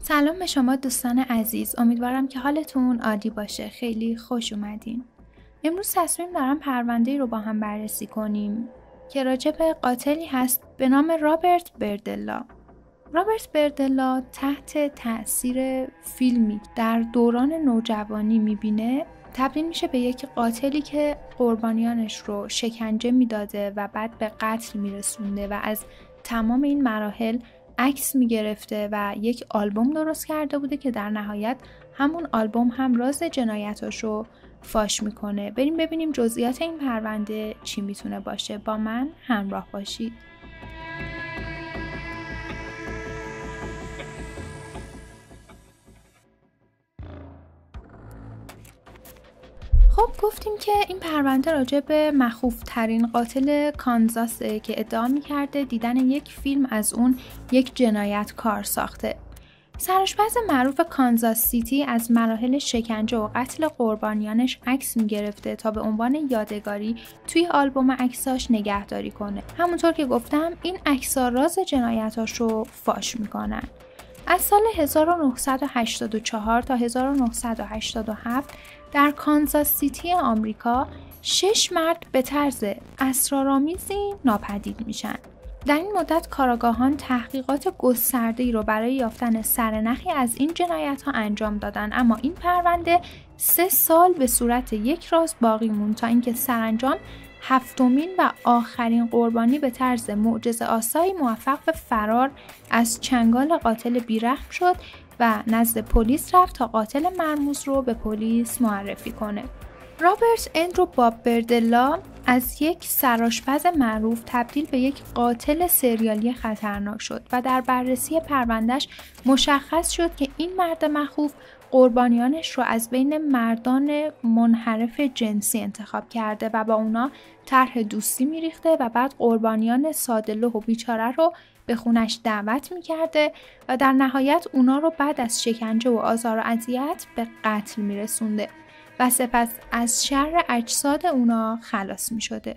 سلام به شما دوستان عزیز، امیدوارم که حالتون عالی باشه. خیلی خوش اومدین. امروز تصمیم دارم پرونده‌ای رو با هم بررسی کنیم که راجع به قاتلی هست به نام رابرت بردلا. رابرت بردلا تحت تأثیر فیلمی در دوران نوجوانی میبینه تبدیل میشه به یک قاتلی که قربانیانش رو شکنجه میداده و بعد به قتل میرسونده و از تمام این مراحل عکس میگرفته و یک آلبوم درست کرده بوده که در نهایت همون آلبوم هم راز جنایتاشو فاش میکنه. بریم ببینیم جزئیات این پرونده چی میتونه باشه. با من همراه باشید. خب گفتیم که این پرونده راجع به مخوف ترین قاتل کانزاسه که ادعا میکرده دیدن یک فیلم از اون یک جنایتکار ساخته. سرآشپز معروف کانزاس سیتی از مراحل شکنجه و قتل قربانیانش عکس میگرفته تا به عنوان یادگاری توی آلبوم عکساش نگهداری کنه. همونطور که گفتم این عکس‌ها راز جنایتاشو فاش میکنن. از سال 1984 تا 1987 در کانزاس سیتی آمریکا 6 مرد به طرز اسرارآمیزی ناپدید میشن. در این مدت کاراگاهان تحقیقات گسترده‌ای رو برای یافتن سرنخی از این جنایت‌ها انجام دادن، اما این پرونده 3 سال به صورت یک راز باقی موند تا اینکه سرانجام 7مین و آخرین قربانی به طرز معجزه‌آسایی موفق به فرار از چنگال قاتل بیرحم شد و نزد پلیس رفت تا قاتل مرموز رو به پلیس معرفی کنه. رابرت اندرو باب بردلا از یک سرآشپز معروف تبدیل به یک قاتل سریالی خطرناک شد و در بررسی پروندهش مشخص شد که این مرد مخوف قربانیانش رو از بین مردان منحرف جنسی انتخاب کرده و با اونا طرح دوستی میریخته و بعد قربانیان ساده‌لوح و بیچاره رو به خونش دعوت میکرده و در نهایت اونا رو بعد از شکنجه و آزار و اذیت به قتل میرسونده و سپس از شر اجساد اونا خلاص میشده.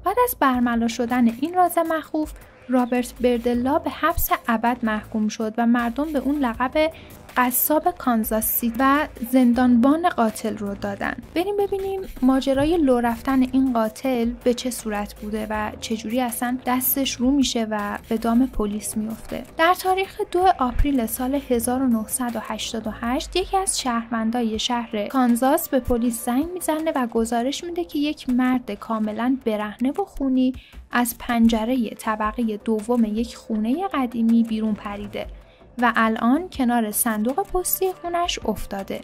بعد از برملا شدن این راز مخوف، رابرت بردلا به حبس ابد محکوم شد و مردم به اون لقب قصاب کانزاس سیتی و زندانبان قاتل رو دادن. بریم ببینیم ماجرای لو رفتن این قاتل به چه صورت بوده و چجوری اصلا دستش رو میشه و به دام پلیس میفته. در تاریخ 2 آپریل سال 1988 یکی از شهروندای شهر کانزاس به پلیس زنگ میزنه و گزارش میده که یک مرد کاملا برهنه و خونی از پنجره طبقه دوم یک خونه قدیمی بیرون پریده و الان کنار صندوق پستی خونش افتاده.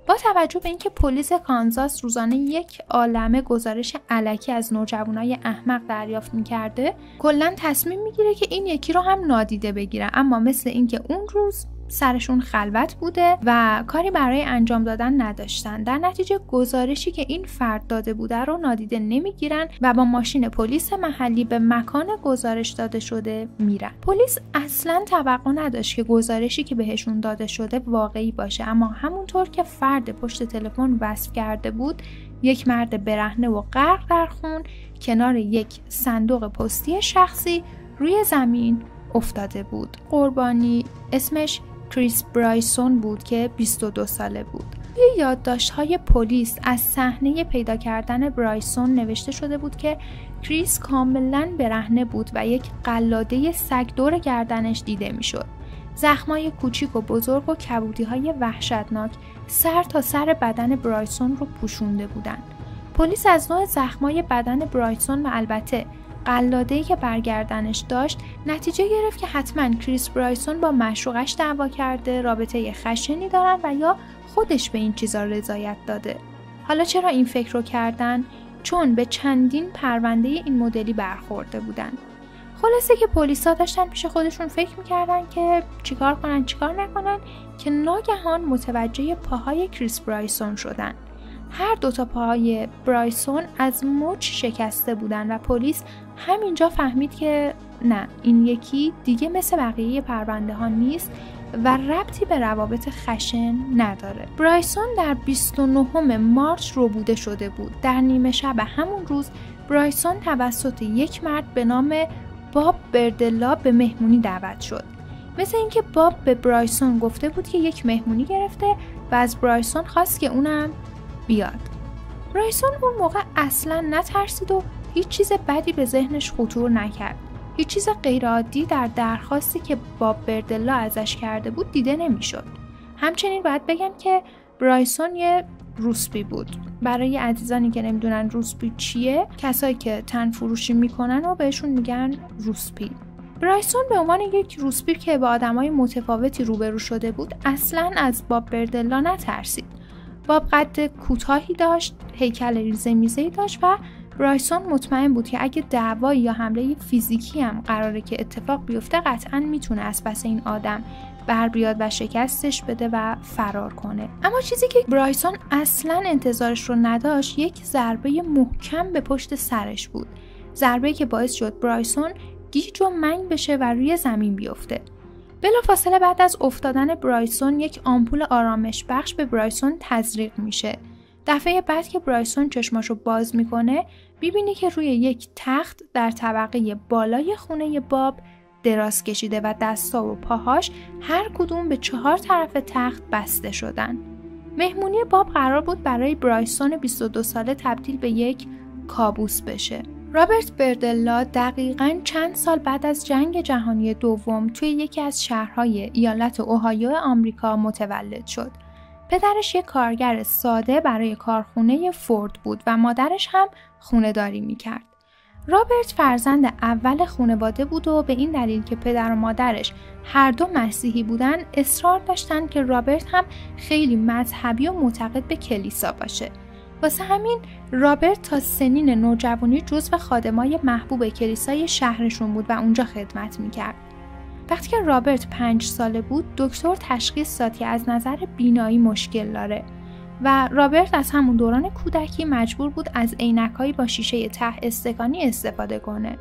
با توجه به اینکه پلیس کانزاس روزانه یک عالمه گزارش الکی از نوجوانای احمق دریافت می‌کرده، کلاً تصمیم میگیره که این یکی رو هم نادیده بگیره، اما مثل اینکه اون روز سرشون خلوت بوده و کاری برای انجام دادن نداشتن. در نتیجه گزارشی که این فرد داده بوده رو نادیده نمیگیرن و با ماشین پلیس محلی به مکان گزارش داده شده میرن. پلیس اصلا توقع نداشت که گزارشی که بهشون داده شده واقعی باشه، اما همونطور که فرد پشت تلفن وصف کرده بود، یک مرد برهنه و غرق در خون کنار یک صندوق پستی شخصی روی زمین افتاده بود. قربانی اسمش کریس برایسون بود که 22 ساله بود. توی یادداشت‌های پلیس از صحنه پیدا کردن برایسون نوشته شده بود که کریس کاملاً برهنه بود و یک قلاده سگ دور گردنش دیده می‌شد. زخمای کوچیک و بزرگ و کبودی‌های وحشتناک سر تا سر بدن برایسون رو پوشونده بودند. پلیس از نوع زخمای بدن برایسون و البته قلاده‌ای که برگردنش داشت نتیجه گرفت که حتما کریس برایسون با معشوقش دعوا کرده، رابطه خشنی دارن و یا خودش به این چیزا رضایت داده. حالا چرا این فکر رو کردن؟ چون به چندین پرونده این مدلی برخورده بودن. خلاصه که پلیسا داشتن پیش خودشون فکر میکردن که چیکار کنن چیکار نکنن که ناگهان متوجه پاهای کریس برایسون شدن. هر 2 تا پاهای برایسون از مچ شکسته بودن و پلیس همینجا فهمید که نه، این یکی دیگه مثل بقیه پرونده ها نیست و ربطی به روابط خشن نداره. برایسون در 29 مارس ربوده شده بود. در نیمه شب همون روز برایسون توسط یک مرد به نام باب بردلا به مهمونی دعوت شد. مثل اینکه باب به برایسون گفته بود که یک مهمونی گرفته و از برایسون خواست که اونم بیاد. برایسون اون موقع اصلاً نترسید و هیچ چیز بدی به ذهنش خطور نکرد. هیچ چیز غیرعادی در درخواستی که باب بردلا ازش کرده بود دیده نمیشد. همچنین باید بگم که برایسون یه روسپی بود. برای عزیزانی که نمیدونن روسپی چیه، کسایی که تن فروشی میکنن و بهشون میگن روسپی. برایسون به عنوان یک روسپی که با آدمای متفاوتی روبرو شده بود، اصلاً از باب بردلا نترسید. باب قد کوتاهی داشت، هیکل ریزه میزه‌ای داشت و برایسون مطمئن بود که اگه دعوایی یا حمله فیزیکی هم قراره که اتفاق بیفته، قطعاً میتونه از پس این آدم بر بیاد و شکستش بده و فرار کنه. اما چیزی که برایسون اصلاً انتظارش رو نداشت، یک ضربه محکم به پشت سرش بود. ضربه‌ای که باعث شد برایسون گیج و منگ بشه و روی زمین بیفته. بلافاصله بعد از افتادن برایسون، یک آمپول آرامش بخش به برایسون تزریق میشه. دفعه بعد که برایسون چشماشو باز میکنه، میبینی که روی یک تخت در طبقه بالای خونه باب دراز کشیده و دستا و پاهاش هر کدوم به 4 طرف تخت بسته شدن. مهمونی باب قرار بود برای برایسون 22 ساله تبدیل به یک کابوس بشه. رابرت بردلا دقیقاً چند سال بعد از جنگ جهانی دوم توی یکی از شهرهای ایالت اوهایو آمریکا متولد شد. پدرش یک کارگر ساده برای کارخونه فورد بود و مادرش هم خونه‌داری می‌کرد. رابرت فرزند اول خانواده بود و به این دلیل که پدر و مادرش هر دو مسیحی بودن، اصرار داشتن که رابرت هم خیلی مذهبی و معتقد به کلیسا باشه. واسه همین رابرت تا سنین نوجوانی جزو خادمای محبوب کلیسای شهرشون بود و اونجا خدمت میکرد. وقتی که رابرت 5 ساله بود، دکتر تشخیص داد که از نظر بینایی مشکل داره و رابرت از همون دوران کودکی مجبور بود از عینک‌هایی با شیشه ته استکانی استفاده کنه.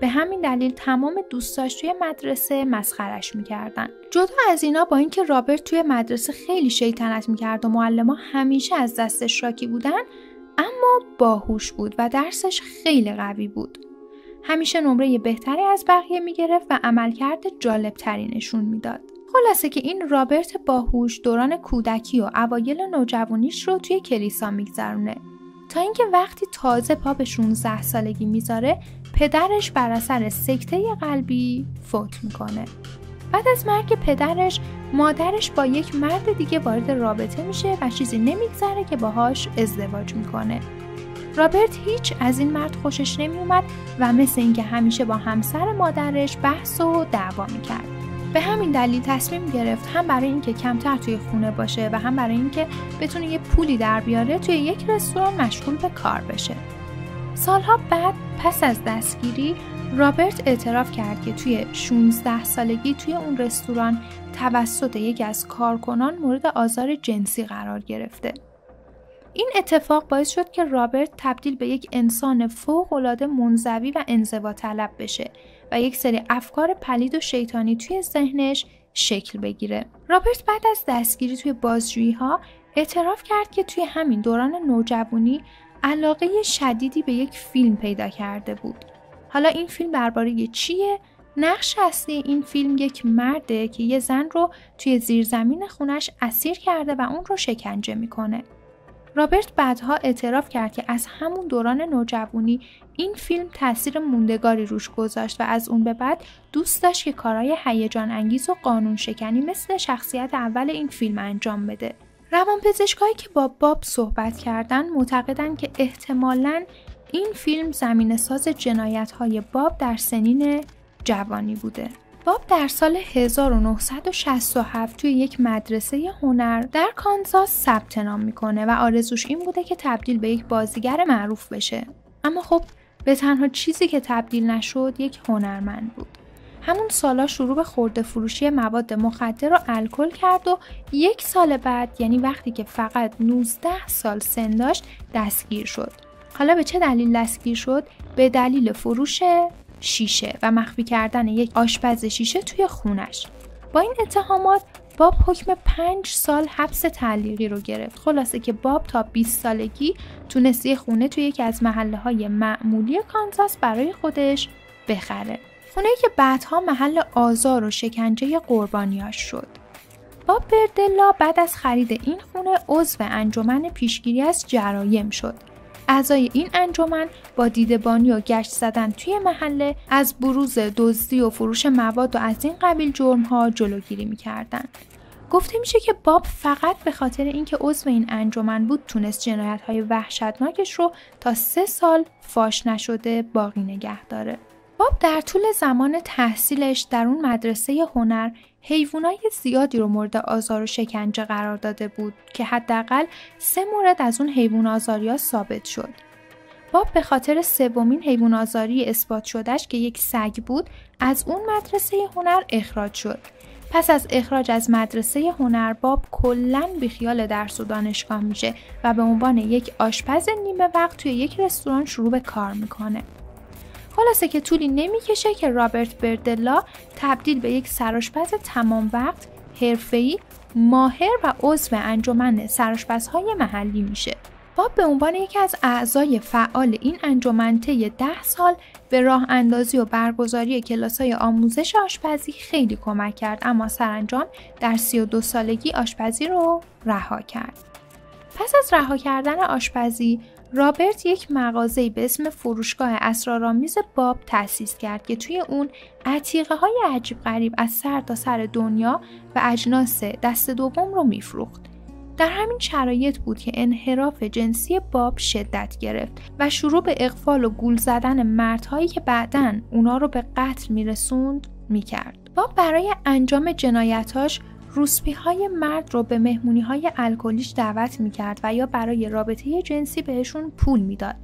به همین دلیل تمام دوستاش توی مدرسه مسخرش میکردن. جدا از اینا، با اینکه رابرت توی مدرسه خیلی شیطنت میکرد و معلما همیشه از دستش شاکی بودن، اما باهوش بود و درسش خیلی قوی بود. همیشه نمره بهتری از بقیه میگرفت و عملکرد جالبتری نشون میداد. خلاصه که این رابرت باهوش دوران کودکی و اوایل نوجوانیش رو توی کلیسا میگذرونه، تا اینکه وقتی تازه پا به 16 سالگی میذاره، پدرش بر اثر سکته قلبی فوت میکنه. بعد از مرگ پدرش، مادرش با یک مرد دیگه وارد رابطه میشه و چیزی نمیگذره که باهاش ازدواج میکنه. رابرت هیچ از این مرد خوشش نمیومد و مثل اینکه همیشه با همسر مادرش بحث و دعوا میکرد. به همین دلیل تصمیم گرفت هم برای اینکه کمتر توی خونه باشه و هم برای اینکه بتونه یه پولی در بیاره، توی یک رستوران مشغول به کار بشه. سالها بعد پس از دستگیری، رابرت اعتراف کرد که توی 16 سالگی توی اون رستوران توسط یکی از کارکنان مورد آزار جنسی قرار گرفته. این اتفاق باعث شد که رابرت تبدیل به یک انسان فوق‌العاده منزوی و انزوا طلب بشه و یک سری افکار پلید و شیطانی توی ذهنش شکل بگیره. رابرت بعد از دستگیری توی بازجویی‌ها اعتراف کرد که توی همین دوران نوجوانی علاقه شدیدی به یک فیلم پیدا کرده بود. حالا این فیلم درباره چیه؟ نقش اصلی این فیلم یک مرده که یه زن رو توی زیرزمین خونش اسیر کرده و اون رو شکنجه میکنه. رابرت بعدها اعتراف کرد که از همون دوران نوجوانی این فیلم تاثیر موندگاری روش گذاشت و از اون به بعد دوست داشت که کارهای هیجان انگیز و قانون شکنی مثل شخصیت اول این فیلم انجام بده. روانپزشکایی که با باب صحبت کردن معتقدن که احتمالاً این فیلم زمینه‌ساز جنایت‌های باب در سنین جوانی بوده. باب در سال 1967 توی یک مدرسه هنر در کانزاس ثبت نام میکنه و آرزوش این بوده که تبدیل به یک بازیگر معروف بشه. اما خب به تنها چیزی که تبدیل نشد یک هنرمند بود. همون سالا شروع به خرده فروشی مواد مخدر و الکل کرد و 1 سال بعد، یعنی وقتی که فقط 19 سال سن داشت، دستگیر شد. حالا به چه دلیل دستگیر شد؟ به دلیل فروش شیشه و مخفی کردن یک آشپز شیشه توی خونش. با این اتهامات باب حکم 5 سال حبس تعلیقی رو گرفت. خلاصه که باب تا 20 سالگی تونست یه خونه توی یکی از محله‌های معمولی کانزاس برای خودش بخره. خونه‌ای که بعدها محل آزار و شکنجه قربانیاش شد. باب بردلا بعد از خرید این خونه عضو انجمن پیشگیری از جرایم شد. اعضای این انجمن با دیده‌بانی و گشت زدن توی محله از بروز دزدی و فروش مواد و از این قبیل جرم‌ها جلوگیری می‌کردند. گفته میشه که باب فقط به خاطر اینکه عضو این انجمن بود تونست جنایت‌های وحشتناکش رو تا 3 سال فاش نشده باقی نگه داره. باب در طول زمان تحصیلش در اون مدرسه هنر حیوانای زیادی رو مورد آزار و شکنجه قرار داده بود که حداقل 3 مورد از اون حیوان آزاری‌ها ثابت شد. باب به خاطر سومین حیوان آزاری اثبات شدهش که یک سگ بود از اون مدرسه هنر اخراج شد. پس از اخراج از مدرسه هنر باب کلاً بیخیال درس و دانشگاه میشه و به عنوان یک آشپز نیمه وقت توی یک رستوران شروع به کار میکنه. خلاصه که طولی نمیکشه که رابرت بردلا تبدیل به یک سرآشپز تمام وقت، حرفه‌ای، ماهر و عضو انجمن سرآشپزهای محلی میشه. باب به عنوان یکی از اعضای فعال این انجمن طی 10 سال به راه اندازی و برگزاری کلاس‌های آموزش آشپزی خیلی کمک کرد، اما سرانجام در 32 سالگی آشپزی رو رها کرد. پس از رها کردن آشپزی، رابرت یک مغازه‌ای به اسم فروشگاه اسرارآمیز باب تأسیس کرد که توی اون عتیقه‌های عجیب غریب از سر تا سر دنیا و اجناس دست دوم رو میفروخت. در همین شرایط بود که انحراف جنسی باب شدت گرفت و شروع به اغفال و گول زدن مردهایی که بعداً اونا رو به قتل میرسوند میکرد. باب برای انجام جنایتاش روسپی‌های مرد رو به مهمونی‌های الکلیش دعوت می‌کرد و یا برای رابطه جنسی بهشون پول میداد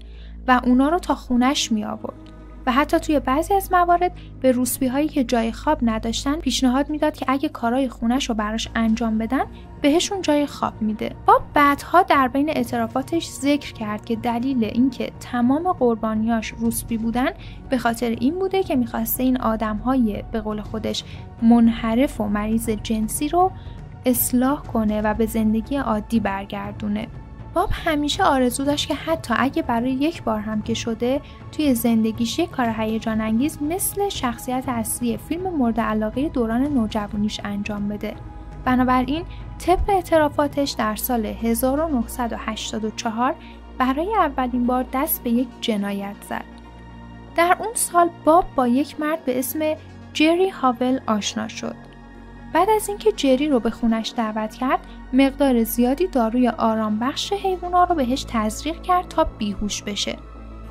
و اونا رو تا خونش می‌آورد و حتی توی بعضی از موارد به روسپی‌هایی که جای خواب نداشتن پیشنهاد میداد که اگه کارهای خونش رو براش انجام بدن بهشون جای خواب میده. باب بعدها در بین اعترافاتش ذکر کرد که دلیل اینکه تمام قربانیاش روسپی بودن به خاطر این بوده که می‌خواسته این آدم‌های به قول خودش منحرف و مریض جنسی رو اصلاح کنه و به زندگی عادی برگردونه. باب همیشه آرزو داشت که حتی اگه برای یک بار هم که شده توی زندگیش یک کار هیجان انگیز مثل شخصیت اصلی فیلم مورد علاقه دوران نوجوانیش انجام بده. بنابراین طبق اعترافاتش در سال 1984 برای اولین بار دست به یک جنایت زد. در اون سال باب با یک مرد به اسم جری هاول آشنا شد. بعد از اینکه جری رو به خونش دعوت کرد، مقدار زیادی داروی آرام بخش حیوونا رو بهش تزریق کرد تا بیهوش بشه.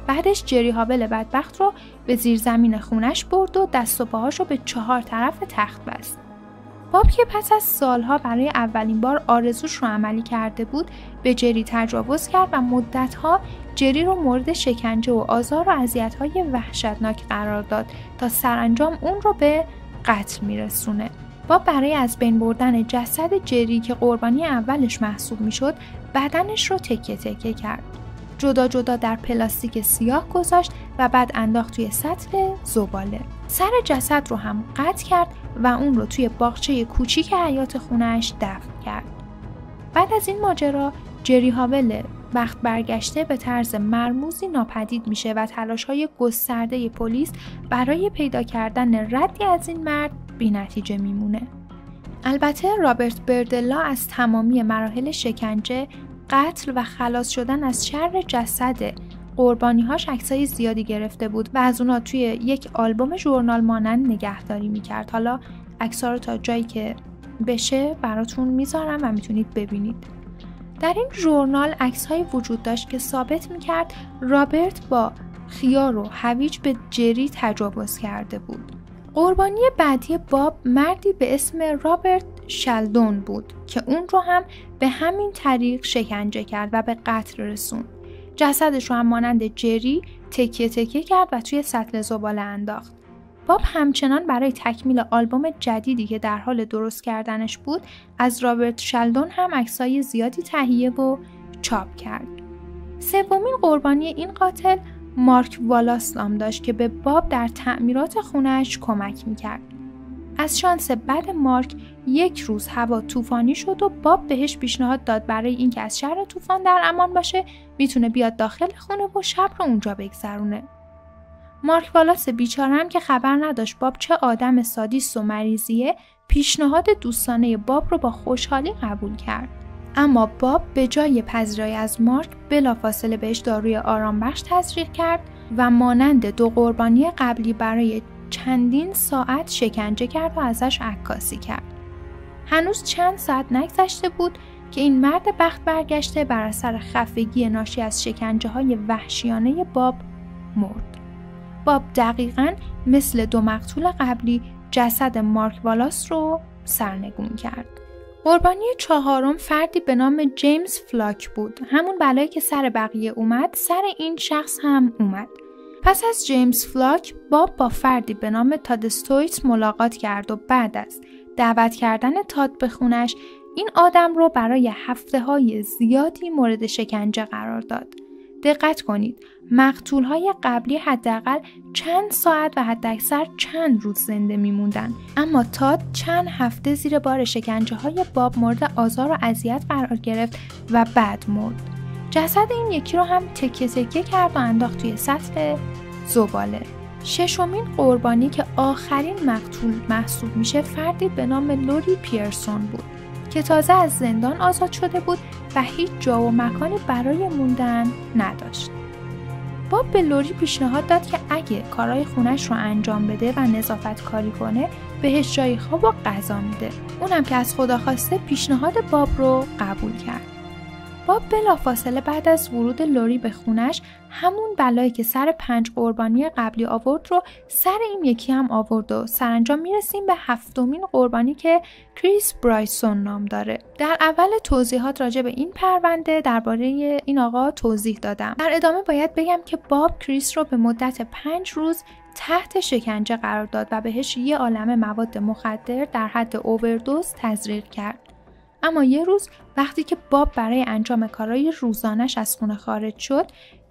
بعدش جری هاول بدبخت رو به زیرزمین خونش برد و دست و پاهاش رو به 4 طرف تخت بست. باب که پس از سالها برای اولین بار آرزوش رو عملی کرده بود، به جری تجاوز کرد و مدتها جری رو مورد شکنجه و آزار و اذیت‌های وحشتناک قرار داد تا سرانجام اون رو به قتل میرسونه. باب برای از بین بردن جسد جری که قربانی اولش محسوب میشد، بدنش رو تکه تکه کرد. جدا جدا در پلاستیک سیاه گذاشت و بعد انداخت توی سطل زباله. سر جسد رو هم قطع کرد و اون رو توی باغچه کوچیک حیاط خونه‌اش دفن کرد. بعد از این ماجرا جری هاول بخت برگشته به طرز مرموزی ناپدید میشه و تلاش‌های گسترده پلیس برای پیدا کردن ردی از این مرد بی‌نتیجه میمونه. البته رابرت بردلا از تمامی مراحل شکنجه، قتل و خلاص شدن از شر جسد قربانی‌هاش عکسای زیادی گرفته بود و از اونا توی یک آلبوم ژورنال مانند نگهداری میکرد. حالا عکس‌ها رو تا جایی که بشه براتون میذارم و میتونید ببینید. در این ژورنال عکس‌هایی وجود داشت که ثابت میکرد رابرت با خیار و هویج به جری تجاوز کرده بود. قربانی بعدی باب مردی به اسم رابرت شلدون بود که اون رو هم به همین طریق شکنجه کرد و به قتل رسوند. جسدش رو هم مانند جری تکیه تکیه کرد و توی سطل زباله انداخت. باب همچنان برای تکمیل آلبوم جدیدی که در حال درست کردنش بود، از رابرت شلدون هم عکسای زیادی تهیه و چاپ کرد. سومین قربانی این قاتل مارک والاس نام داشت که به باب در تعمیرات خونه‌اش کمک میکرد. از شانس بد مارک یک روز هوا طوفانی شد و باب بهش پیشنهاد داد برای اینکه از شر طوفان در امان باشه میتونه بیاد داخل خونه و شب رو اونجا بگذرونه. مارک والاس بیچاره هم که خبر نداشت باب چه آدم سادیست و مریضیه، پیشنهاد دوستانه باب رو با خوشحالی قبول کرد. اما باب به جای پذیرایی از مارک بلافاصله بهش داروی آرامبخش تزریق کرد و مانند 2 قربانی قبلی برای چندین ساعت شکنجه کرد و ازش عکاسی کرد. هنوز چند ساعت نگذشته بود که این مرد بخت برگشته بر اثر خفگی ناشی از شکنجه‌های وحشیانه باب مرد. باب دقیقاً مثل 2 مقتول قبلی جسد مارک والاس رو سرنگون کرد. قربانی 4م فردی به نام جیمز فلاک بود. همون بلایی که سر بقیه اومد، سر این شخص هم اومد. پس از جیمز فلاک، باب با فردی به نام تاد استویتس ملاقات کرد و بعد از دعوت کردن تاد به خونش، این آدم رو برای هفته‌های زیادی مورد شکنجه قرار داد. دقت کنید، مقتول‌های قبلی حداقل چند ساعت و حداکثر چند روز زنده می‌موندن، اما تاد چند هفته زیر بار شکنجه‌های باب مورد آزار و اذیت قرار گرفت و بعد مرد. جسد این یکی رو هم تکه تکه کرد و انداخت توی سطل زباله. 6مین قربانی که آخرین مقتول محسوب میشه فردی به نام لوری پیرسون بود که تازه از زندان آزاد شده بود و هیچ جا و مکانی برای موندن نداشت. باب به لوری پیشنهاد داد که اگه کارهای خونش رو انجام بده و نظافت کاری کنه بهش جای خواب و غذا میده. اونم که از خدا خواسته پیشنهاد باب رو قبول کرد. باب بلافاصله بعد از ورود لوری به خونش همون بلایی که سر 5 قربانی قبلی آورد رو سر این یکی هم آورد و سرانجام میرسیم به 7مین قربانی که کریس برایسون نام داره. در اول توضیحات راجع به این پرونده درباره این آقا توضیح دادم. در ادامه باید بگم که باب کریس رو به مدت 5 روز تحت شکنجه قرار داد و بهش یه عالمه مواد مخدر در حد اووردوز تزریق کرد. اما یه روز وقتی که باب برای انجام کارهای روزانش از خونه خارج شد،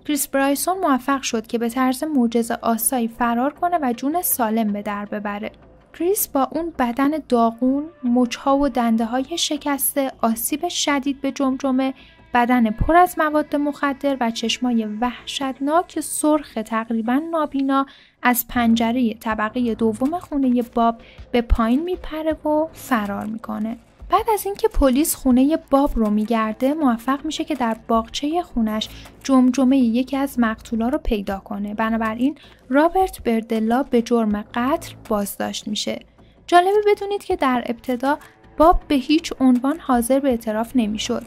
کریس برایسون موفق شد که به طرز معجزه‌آسایی فرار کنه و جون سالم به در ببره. کریس با اون بدن داغون، مچ‌ها و دنده‌های شکسته، آسیب شدید به جمجمه، بدن پر از مواد مخدر و چشمای وحشتناک سرخ تقریباً نابینا از پنجره طبقه 2 خونه باب به پایین میپره و فرار میکنه. بعد از اینکه پلیس خونه باب رو میگرده، موفق میشه که در باغچه خونش جمجمه یکی از مقتولا رو پیدا کنه. بنابراین رابرت بردلا به جرم قتل بازداشت میشه. جالبه بدونید که در ابتدا باب به هیچ عنوان حاضر به اعتراف نمیشد.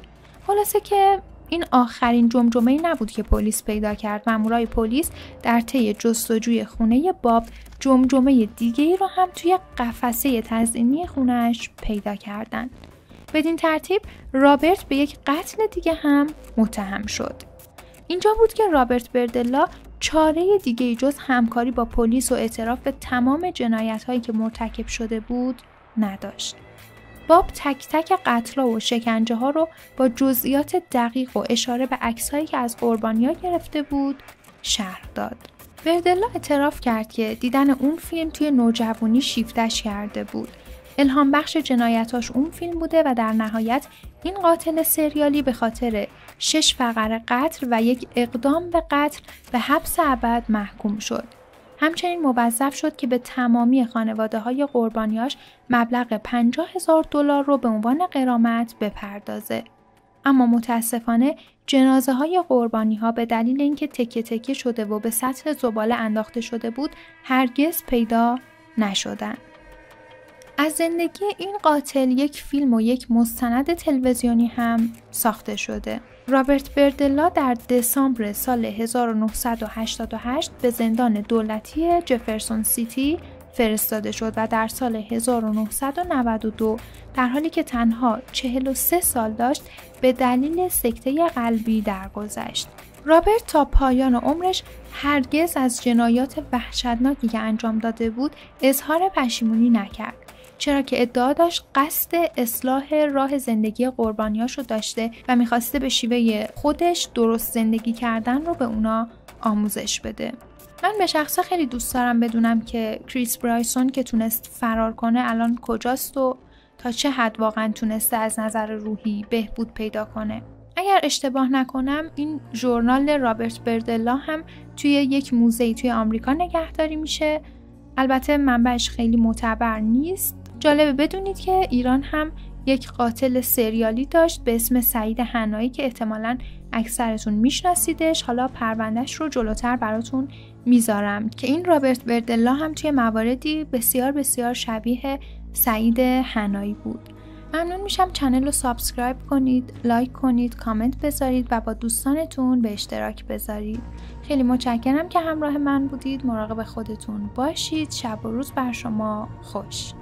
خلاصه که این آخرین جمجمه‌ای نبود که پلیس پیدا کرد. مامورای پلیس در طی جستجوی خونه باب جمجمه دیگه‌ای رو هم توی قفسه تزئینی خونش پیدا کردن. بدین ترتیب رابرت به یک قتل دیگه هم متهم شد. اینجا بود که رابرت بردلا چاره دیگه‌ای جز همکاری با پلیس و اعتراف به تمام جنایت‌هایی که مرتکب شده بود نداشت. باب تک تک قتل‌ها و شکنجه‌ها رو با جزئیات دقیق و اشاره به عکس‌هایی که از قربانی‌ها گرفته بود شرح داد. بردلا اعتراف کرد که دیدن اون فیلم توی نوجوانی شیفتش کرده بود. الهام بخش جنایتاش اون فیلم بوده و در نهایت این قاتل سریالی به خاطر 6 فقره قتل و 1 اقدام به قتل به حبس ابد محکوم شد. همچنین موظف شد که به تمامی خانواده‌های قربانیاش مبلغ $50,000 رو به عنوان غرامت بپردازه. اما متاسفانه جنازه‌های قربانی‌ها به دلیل اینکه تکه تکه شده و به سطل زباله انداخته شده بود، هرگز پیدا نشدند. از زندگی این قاتل 1 فیلم و 1 مستند تلویزیونی هم ساخته شده. رابرت بردلا در دسامبر سال 1988 به زندان دولتی جفرسون سیتی فرستاده شد و در سال 1992 در حالی که تنها 43 سال داشت به دلیل سکته قلبی درگذشت. رابرت تا پایان عمرش هرگز از جنایات وحشتناکی که انجام داده بود اظهار پشیمونی نکرد، چرا که ادعا داشت قصد اصلاح راه زندگی قربانیاشو داشته و میخواسته به شیوه خودش درست زندگی کردن رو به اونا آموزش بده. من به شخصه خیلی دوست دارم بدونم که کریس برایسون که تونست فرار کنه الان کجاست و تا چه حد واقعا تونسته از نظر روحی بهبود پیدا کنه. اگر اشتباه نکنم این ژورنال رابرت بردلا هم توی یک موزه‌ای توی آمریکا نگهداری میشه. البته منبعش خیلی معتبر نیست. جالبه بدونید که ایران هم یک قاتل سریالی داشت به اسم سعید حنایی که احتمالاً اکثرتون میشناسیدش. حالا پروندهش رو جلوتر براتون میذارم که این رابرت بردلا هم توی مواردی بسیار بسیار شبیه سعید حنایی بود. ممنون میشم چنل رو سابسکرایب کنید، لایک کنید، کامنت بذارید و با دوستانتون به اشتراک بذارید. خیلی متشکرم که همراه من بودید. مراقب خودتون باشید. شب و روز بر شما خوش.